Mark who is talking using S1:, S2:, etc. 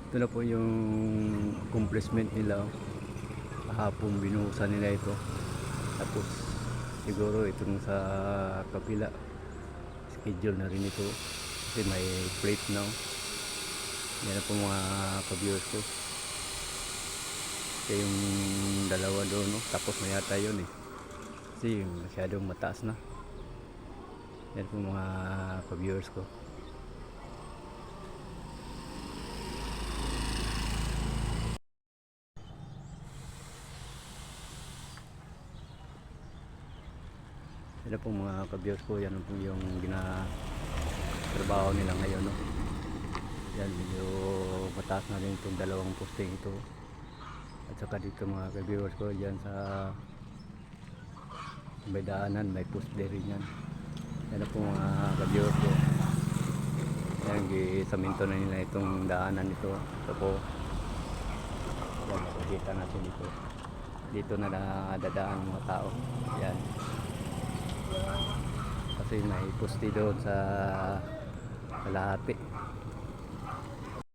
S1: Ito na po yung accomplishment nila. Kahapon binuhusan nila ito. Tapos siguro itong sa kapila schedule na rin ito kasi may plate na. Yan na po mga ka-viewers ko. Kaya yung dalawa doon, no? Tapos na yata yun eh. Kasi masyadong mataas na. Yan po mga ka-viewers ko. Yan po mga ka-viewers ko. Yan po yung trabaho nila ngayon, no? Yan, medyo mataas na rin itong dalawang posting ito. At saka dito mga ka-viewers ko, dyan sa may daanan, may post din rin yan. Yan po mga ka-viewers ko. Yan, gisaminto na nila itong daanan ito. Ito po. Yan, makikita natin dito. Dito na dadaan mga tao. Yan. Kasi may poste doon sa kalahati.